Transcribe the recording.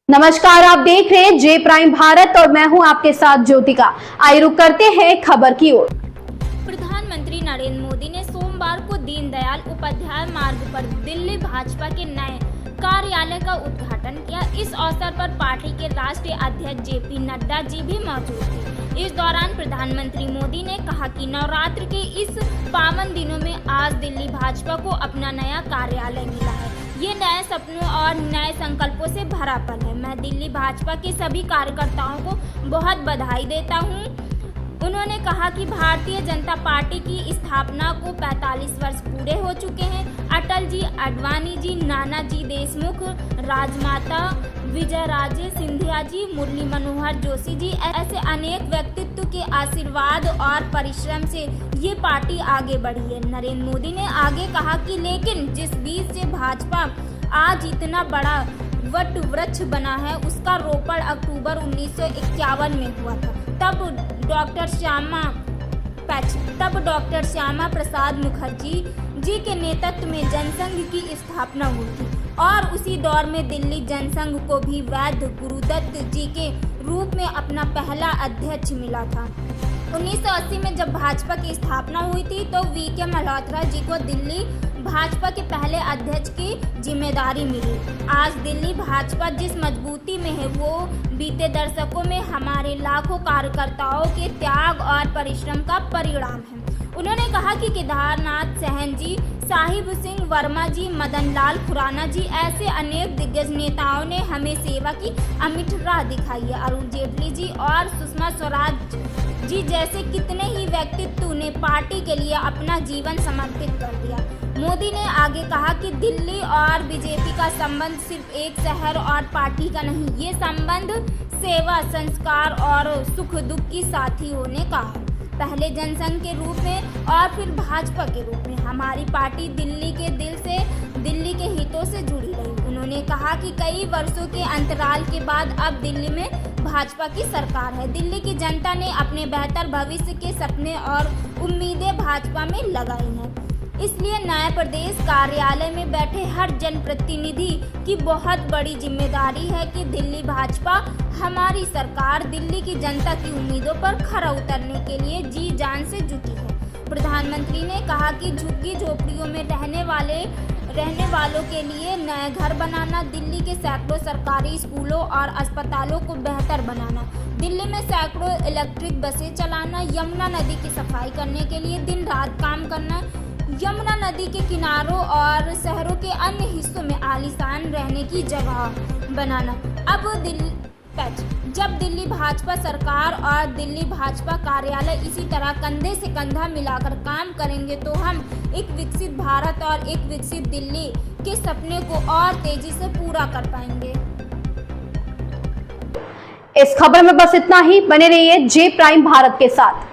नमस्कार, आप देख रहे हैं जे प्राइम भारत और मैं हूं आपके साथ ज्योतिका। आइए रुक करते हैं खबर की ओर। प्रधानमंत्री नरेंद्र मोदी ने सोमवार को दीनदयाल उपाध्याय मार्ग पर दिल्ली भाजपा के नए कार्यालय का उद्घाटन किया। इस अवसर पर पार्टी के राष्ट्रीय अध्यक्ष जेपी नड्डा जी भी मौजूद थे। इस दौरान प्रधानमंत्री मोदी ने कहा कि नवरात्र के इस पावन दिनों में आज दिल्ली भाजपा को अपना नया कार्यालय मिला है। ये नए सपनों और नए संकल्पों से भरा पल है। मैं दिल्ली भाजपा के सभी कार्यकर्ताओं को बहुत बधाई देता हूँ। उन्होंने कहा कि भारतीय जनता पार्टी की स्थापना को 45 वर्ष पूरे हो चुके हैं। अटल जी, आडवाणी जी, नानाजी देशमुख, राजमाता विजयराजे सिंधिया जी, मुरली मनोहर जोशी जी, ऐसे अनेक व्यक्तित्व के आशीर्वाद और परिश्रम से ये पार्टी आगे बढ़ी है। नरेंद्र मोदी ने आगे कहा कि लेकिन जिस बीज से भाजपा आज इतना बड़ा वट वृक्ष बना है, उसका रोपण अक्टूबर 1951 में हुआ था। तब डॉक्टर श्यामा प्रसाद मुखर्जी जी के नेतृत्व में जनसंघ की स्थापना हुई थी और उसी दौर में दिल्ली जनसंघ को भी वैद्य गुरुदत्त जी के रूप में अपना पहला अध्यक्ष मिला था। 1980 में जब भाजपा की स्थापना हुई थी तो वीके मल्होत्रा जी को दिल्ली भाजपा के पहले अध्यक्ष की जिम्मेदारी मिली। आज दिल्ली भाजपा जिस मजबूती में है वो बीते दशकों में हमारे लाखों कार्यकर्ताओं के त्याग और परिश्रम का परिणाम है। उन्होंने कहा कि केदारनाथ सहन जी, साहिब सिंह वर्मा जी, मदन लाल खुराना जी, ऐसे अनेक दिग्गज नेताओं ने हमें सेवा की अमिट राह दिखाई है। अरुण जेटली जी और सुषमा स्वराज जी जैसे कितने ही व्यक्तित्व ने पार्टी के लिए अपना जीवन समर्पित कर दिया। मोदी ने आगे कहा कि दिल्ली और बीजेपी का संबंध सिर्फ एक शहर और पार्टी का नहीं, ये संबंध सेवा, संस्कार और सुख दुख की साथी होने का है। पहले जनसंघ के रूप में और फिर भाजपा के रूप में हमारी पार्टी दिल्ली के दिल से, दिल्ली के हितों से जुड़ी रही। उन्होंने कहा कि कई वर्षों के अंतराल के बाद अब दिल्ली में भाजपा की सरकार है। दिल्ली की जनता ने अपने बेहतर भविष्य के सपने और उम्मीदें भाजपा में लगाई हैं। इसलिए नए प्रदेश कार्यालय में बैठे हर जनप्रतिनिधि की बहुत बड़ी जिम्मेदारी है कि दिल्ली भाजपा, हमारी सरकार दिल्ली की जनता की उम्मीदों पर खरा उतरने के लिए जी जान से जुटी है। प्रधानमंत्री ने कहा कि झुग्गी झोपड़ियों में रहने वालों के लिए नए घर बनाना, दिल्ली के सैकड़ों सरकारी स्कूलों और अस्पतालों को बेहतर बनाना, दिल्ली में सैकड़ों इलेक्ट्रिक बसें चलाना, यमुना नदी की सफाई करने के लिए दिन रात काम करना, यमुना नदी के किनारों और शहरों के अन्य हिस्सों में आलीशान रहने की जगह बनाना। जब दिल्ली भाजपा सरकार और दिल्ली भाजपा कार्यालय इसी तरह कंधे से कंधा मिलाकर काम करेंगे तो हम एक विकसित भारत और एक विकसित दिल्ली के सपने को और तेजी से पूरा कर पाएंगे। इस खबर में बस इतना ही। बने रहिए जे प्राइम भारत के साथ।